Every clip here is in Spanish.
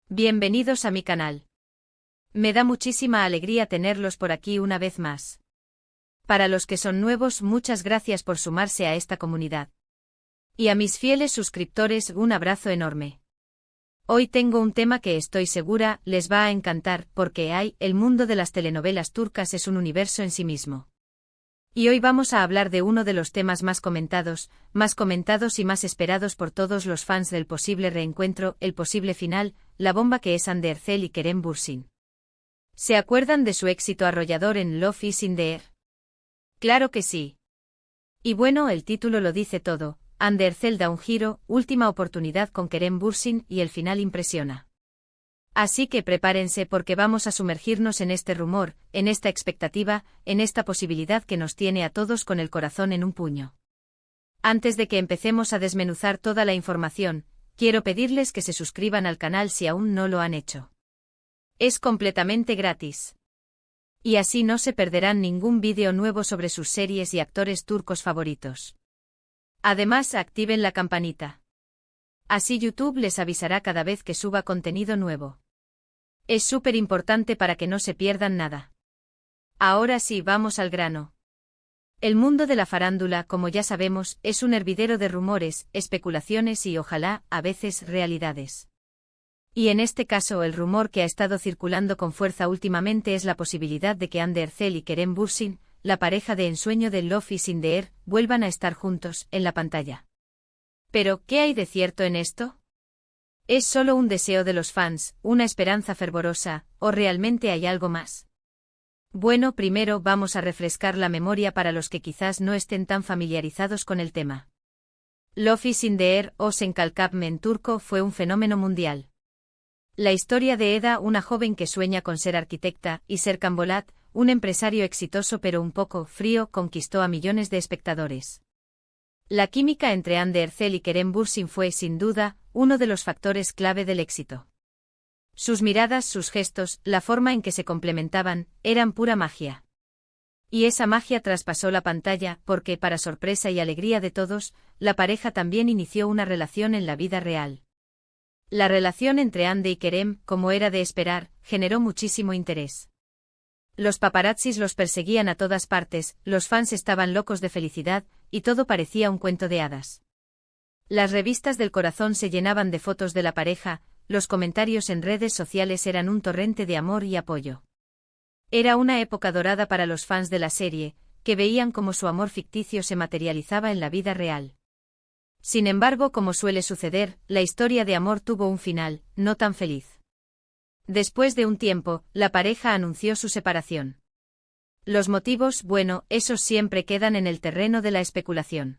Bienvenidos a mi canal. Me da muchísima alegría tenerlos por aquí una vez más. Para los que son nuevos, muchas gracias por sumarse a esta comunidad. Y a mis fieles suscriptores, un abrazo enorme. Hoy tengo un tema que estoy segura les va a encantar, porque el mundo de las telenovelas turcas es un universo en sí mismo. Y hoy vamos a hablar de uno de los temas más comentados y más esperados por todos los fans del posible reencuentro, el posible final, la bomba que es Hande Erçel y Kerem Bürsin. ¿Se acuerdan de su éxito arrollador en Love is in the Air? ¡Claro que sí! Y bueno, el título lo dice todo, Hande Erçel da un giro, última oportunidad con Kerem Bürsin y el final impresiona. Así que prepárense porque vamos a sumergirnos en este rumor, en esta expectativa, en esta posibilidad que nos tiene a todos con el corazón en un puño. Antes de que empecemos a desmenuzar toda la información, quiero pedirles que se suscriban al canal si aún no lo han hecho. Es completamente gratis. Y así no se perderán ningún vídeo nuevo sobre sus series y actores turcos favoritos. Además, activen la campanita. Así YouTube les avisará cada vez que suba contenido nuevo. Es súper importante para que no se pierdan nada. Ahora sí, vamos al grano. El mundo de la farándula, como ya sabemos, es un hervidero de rumores, especulaciones y ojalá, a veces, realidades. Y en este caso el rumor que ha estado circulando con fuerza últimamente es la posibilidad de que Hande Erçel y Kerem Bürsin, la pareja de ensueño de Love is in the Air, vuelvan a estar juntos, en la pantalla. Pero, ¿qué hay de cierto en esto? ¿Es solo un deseo de los fans, una esperanza fervorosa, o realmente hay algo más? Bueno, primero vamos a refrescar la memoria para los que quizás no estén tan familiarizados con el tema. Love is in the Air o Sen Kalkapme en turco fue un fenómeno mundial. La historia de Eda, una joven que sueña con ser arquitecta, y Serkan Bolat, un empresario exitoso pero un poco frío, conquistó a millones de espectadores. La química entre Hande Erçel y Kerem Bürsin fue, sin duda, uno de los factores clave del éxito. Sus miradas, sus gestos, la forma en que se complementaban, eran pura magia. Y esa magia traspasó la pantalla porque, para sorpresa y alegría de todos, la pareja también inició una relación en la vida real. La relación entre Hande y Kerem, como era de esperar, generó muchísimo interés. Los paparazzis los perseguían a todas partes, los fans estaban locos de felicidad, y todo parecía un cuento de hadas. Las revistas del corazón se llenaban de fotos de la pareja, los comentarios en redes sociales eran un torrente de amor y apoyo. Era una época dorada para los fans de la serie, que veían cómo su amor ficticio se materializaba en la vida real. Sin embargo, como suele suceder, la historia de amor tuvo un final, no tan feliz. Después de un tiempo, la pareja anunció su separación. Los motivos, bueno, esos siempre quedan en el terreno de la especulación.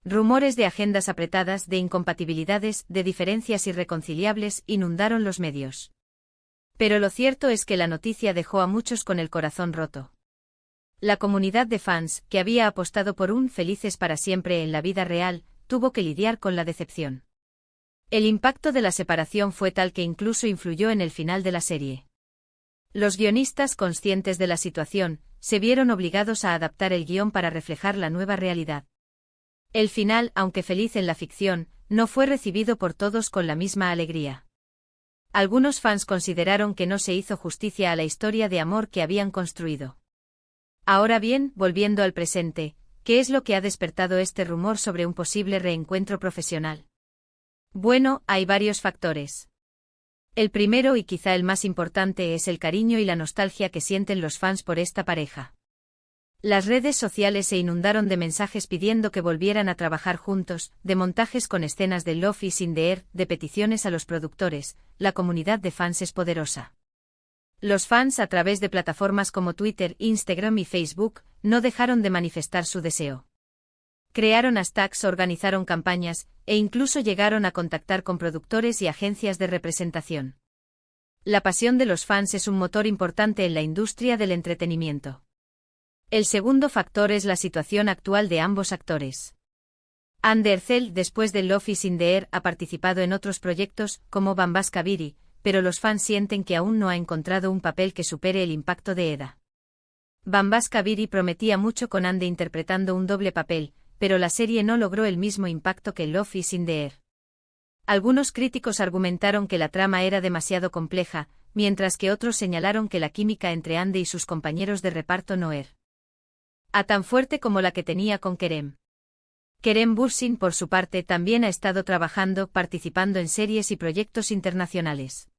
Rumores de agendas apretadas, de incompatibilidades, de diferencias irreconciliables inundaron los medios. Pero lo cierto es que la noticia dejó a muchos con el corazón roto. La comunidad de fans, que había apostado por un felices para siempre en la vida real, tuvo que lidiar con la decepción. El impacto de la separación fue tal que incluso influyó en el final de la serie. Los guionistas, conscientes de la situación, se vieron obligados a adaptar el guión para reflejar la nueva realidad. El final, aunque feliz en la ficción, no fue recibido por todos con la misma alegría. Algunos fans consideraron que no se hizo justicia a la historia de amor que habían construido. Ahora bien, volviendo al presente, ¿qué es lo que ha despertado este rumor sobre un posible reencuentro profesional? Bueno, hay varios factores. El primero y quizá el más importante es el cariño y la nostalgia que sienten los fans por esta pareja. Las redes sociales se inundaron de mensajes pidiendo que volvieran a trabajar juntos, de montajes con escenas de Love is in the Air, de peticiones a los productores. La comunidad de fans es poderosa. Los fans, a través de plataformas como Twitter, Instagram y Facebook, no dejaron de manifestar su deseo. Crearon hashtags, organizaron campañas, e incluso llegaron a contactar con productores y agencias de representación. La pasión de los fans es un motor importante en la industria del entretenimiento. El segundo factor es la situación actual de ambos actores. Hande Erçel, después de Love is in the Air, ha participado en otros proyectos, como Bambaşka Biri, pero los fans sienten que aún no ha encontrado un papel que supere el impacto de Eda. Bambaşka Biri prometía mucho con Hande interpretando un doble papel, pero la serie no logró el mismo impacto que Love is in the Air. Algunos críticos argumentaron que la trama era demasiado compleja, mientras que otros señalaron que la química entre Andy y sus compañeros de reparto no era tan fuerte como la que tenía con Kerem. Kerem Bürsin, por su parte, también ha estado participando en series y proyectos internacionales.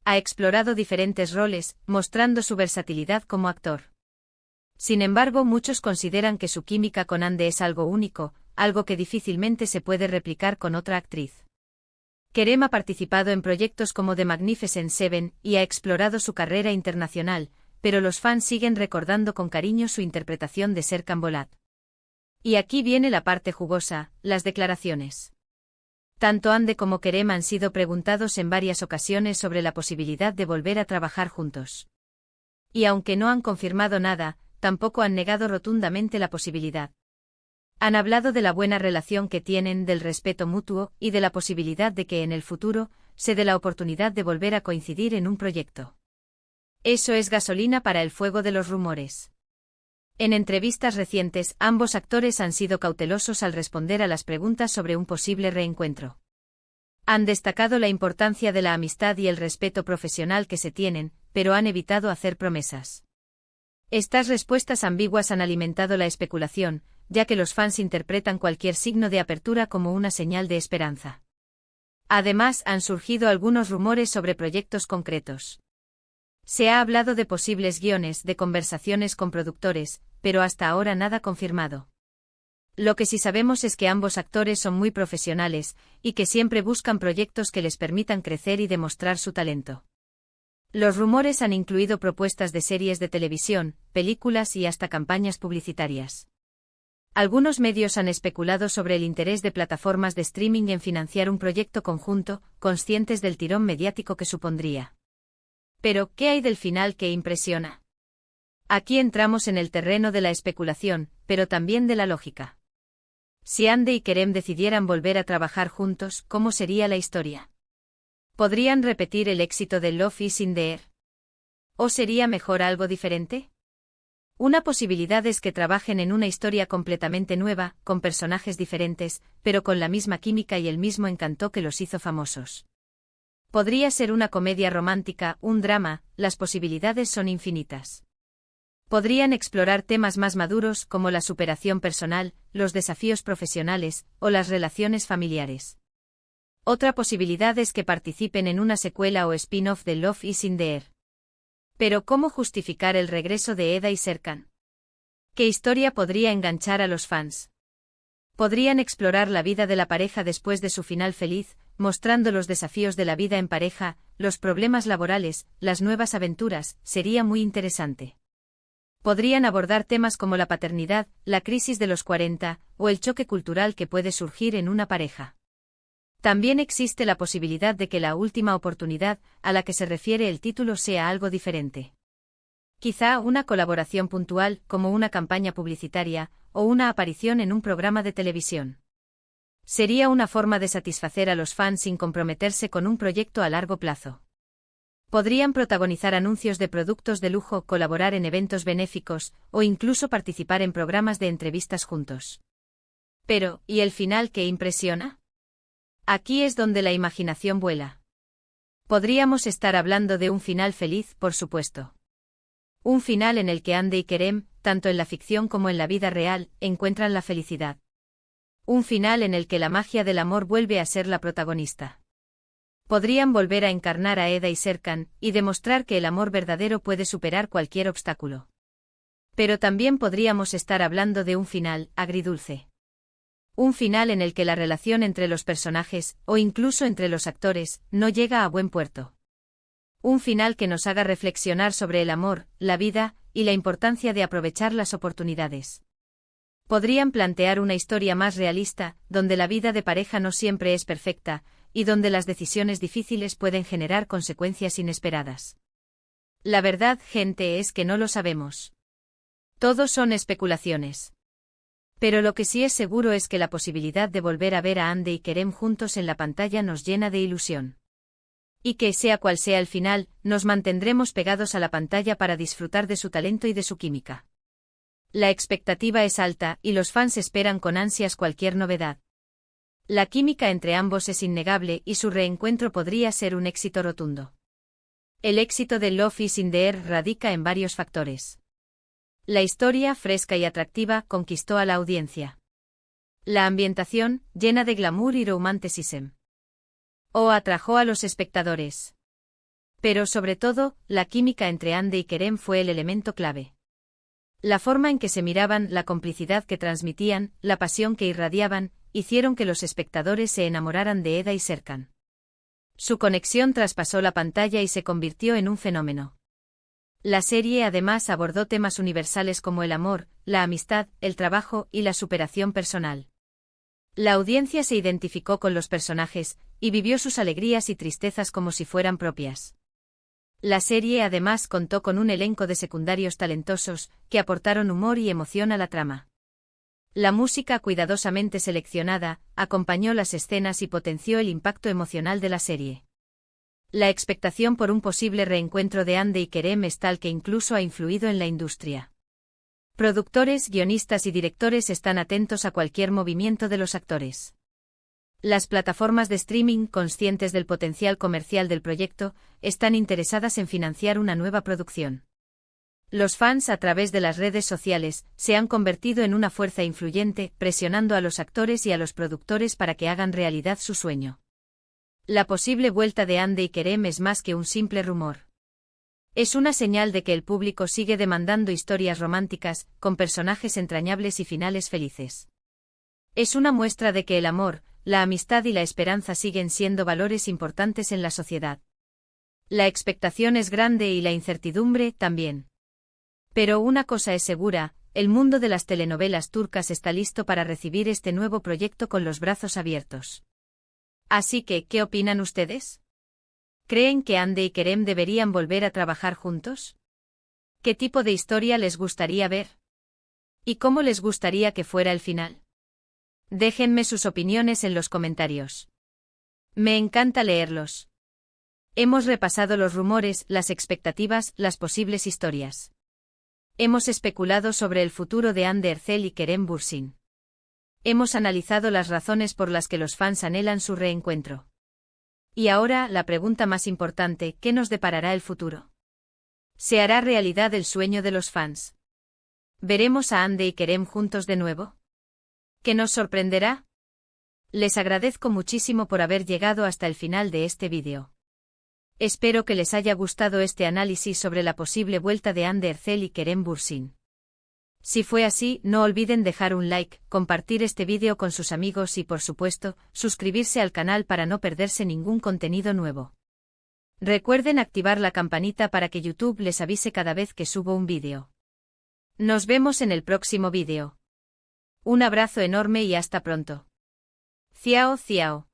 Ha explorado diferentes roles, mostrando su versatilidad como actor. Sin embargo, muchos consideran que su química con Andy es algo único, algo que difícilmente se puede replicar con otra actriz. Kerem ha participado en proyectos como The Magnificent Seven y ha explorado su carrera internacional, pero los fans siguen recordando con cariño su interpretación de Serkan Bolat. Y aquí viene la parte jugosa, las declaraciones. Tanto Andy como Kerem han sido preguntados en varias ocasiones sobre la posibilidad de volver a trabajar juntos. Y aunque no han confirmado nada, tampoco han negado rotundamente la posibilidad. Han hablado de la buena relación que tienen, del respeto mutuo y de la posibilidad de que en el futuro se dé la oportunidad de volver a coincidir en un proyecto. Eso es gasolina para el fuego de los rumores. En entrevistas recientes, ambos actores han sido cautelosos al responder a las preguntas sobre un posible reencuentro. Han destacado la importancia de la amistad y el respeto profesional que se tienen, pero han evitado hacer promesas. Estas respuestas ambiguas han alimentado la especulación, ya que los fans interpretan cualquier signo de apertura como una señal de esperanza. Además, han surgido algunos rumores sobre proyectos concretos. Se ha hablado de posibles guiones, de conversaciones con productores, pero hasta ahora nada confirmado. Lo que sí sabemos es que ambos actores son muy profesionales, y que siempre buscan proyectos que les permitan crecer y demostrar su talento. Los rumores han incluido propuestas de series de televisión, películas y hasta campañas publicitarias. Algunos medios han especulado sobre el interés de plataformas de streaming en financiar un proyecto conjunto, conscientes del tirón mediático que supondría. Pero, ¿qué hay del final que impresiona? Aquí entramos en el terreno de la especulación, pero también de la lógica. Si Andy y Kerem decidieran volver a trabajar juntos, ¿cómo sería la historia? ¿Podrían repetir el éxito de Love is in the Air? ¿O sería mejor algo diferente? Una posibilidad es que trabajen en una historia completamente nueva, con personajes diferentes, pero con la misma química y el mismo encanto que los hizo famosos. Podría ser una comedia romántica, un drama, las posibilidades son infinitas. Podrían explorar temas más maduros como la superación personal, los desafíos profesionales o las relaciones familiares. Otra posibilidad es que participen en una secuela o spin-off de Love is in the Air. Pero ¿cómo justificar el regreso de Eda y Serkan? ¿Qué historia podría enganchar a los fans? Podrían explorar la vida de la pareja después de su final feliz, mostrando los desafíos de la vida en pareja, los problemas laborales, las nuevas aventuras, sería muy interesante. Podrían abordar temas como la paternidad, la crisis de los 40, o el choque cultural que puede surgir en una pareja. También existe la posibilidad de que la última oportunidad, a la que se refiere el título, sea algo diferente. Quizá una colaboración puntual, como una campaña publicitaria, o una aparición en un programa de televisión. Sería una forma de satisfacer a los fans sin comprometerse con un proyecto a largo plazo. Podrían protagonizar anuncios de productos de lujo, colaborar en eventos benéficos, o incluso participar en programas de entrevistas juntos. Pero, ¿y el final que impresiona? Aquí es donde la imaginación vuela. Podríamos estar hablando de un final feliz, por supuesto. Un final en el que Andy y Kerem, tanto en la ficción como en la vida real, encuentran la felicidad. Un final en el que la magia del amor vuelve a ser la protagonista. Podrían volver a encarnar a Eda y Serkan, y demostrar que el amor verdadero puede superar cualquier obstáculo. Pero también podríamos estar hablando de un final agridulce. Un final en el que la relación entre los personajes, o incluso entre los actores, no llega a buen puerto. Un final que nos haga reflexionar sobre el amor, la vida, y la importancia de aprovechar las oportunidades. Podrían plantear una historia más realista, donde la vida de pareja no siempre es perfecta, y donde las decisiones difíciles pueden generar consecuencias inesperadas. La verdad, gente, es que no lo sabemos. Todo son especulaciones. Pero lo que sí es seguro es que la posibilidad de volver a ver a Andy y Kerem juntos en la pantalla nos llena de ilusión. Y que, sea cual sea el final, nos mantendremos pegados a la pantalla para disfrutar de su talento y de su química. La expectativa es alta, y los fans esperan con ansias cualquier novedad. La química entre ambos es innegable y su reencuentro podría ser un éxito rotundo. El éxito de Love is in the Air radica en varios factores. La historia, fresca y atractiva, conquistó a la audiencia. La ambientación, llena de glamour y romanticism, atrajo a los espectadores. Pero sobre todo, la química entre Andy y Kerem fue el elemento clave. La forma en que se miraban, la complicidad que transmitían, la pasión que irradiaban, hicieron que los espectadores se enamoraran de Eda y Serkan. Su conexión traspasó la pantalla y se convirtió en un fenómeno. La serie además abordó temas universales como el amor, la amistad, el trabajo y la superación personal. La audiencia se identificó con los personajes y vivió sus alegrías y tristezas como si fueran propias. La serie además contó con un elenco de secundarios talentosos que aportaron humor y emoción a la trama. La música cuidadosamente seleccionada acompañó las escenas y potenció el impacto emocional de la serie. La expectación por un posible reencuentro de Andy y Kerem es tal que incluso ha influido en la industria. Productores, guionistas y directores están atentos a cualquier movimiento de los actores. Las plataformas de streaming, conscientes del potencial comercial del proyecto, están interesadas en financiar una nueva producción. Los fans a través de las redes sociales se han convertido en una fuerza influyente, presionando a los actores y a los productores para que hagan realidad su sueño. La posible vuelta de Andy y Kerem es más que un simple rumor. Es una señal de que el público sigue demandando historias románticas, con personajes entrañables y finales felices. Es una muestra de que el amor, la amistad y la esperanza siguen siendo valores importantes en la sociedad. La expectación es grande y la incertidumbre también. Pero una cosa es segura, el mundo de las telenovelas turcas está listo para recibir este nuevo proyecto con los brazos abiertos. Así que, ¿qué opinan ustedes? ¿Creen que Andy y Kerem deberían volver a trabajar juntos? ¿Qué tipo de historia les gustaría ver? ¿Y cómo les gustaría que fuera el final? Déjenme sus opiniones en los comentarios. Me encanta leerlos. Hemos repasado los rumores, las expectativas, las posibles historias. Hemos especulado sobre el futuro de Hande Erçel y Kerem Bürsin. Hemos analizado las razones por las que los fans anhelan su reencuentro. Y ahora, la pregunta más importante, ¿qué nos deparará el futuro? ¿Se hará realidad el sueño de los fans? ¿Veremos a Hande y Kerem juntos de nuevo? ¿Qué nos sorprenderá? Les agradezco muchísimo por haber llegado hasta el final de este vídeo. Espero que les haya gustado este análisis sobre la posible vuelta de Hande Erçel y Kerem Bürsin. Si fue así, no olviden dejar un like, compartir este vídeo con sus amigos y por supuesto, suscribirse al canal para no perderse ningún contenido nuevo. Recuerden activar la campanita para que YouTube les avise cada vez que subo un vídeo. Nos vemos en el próximo vídeo. Un abrazo enorme y hasta pronto. Ciao, ciao.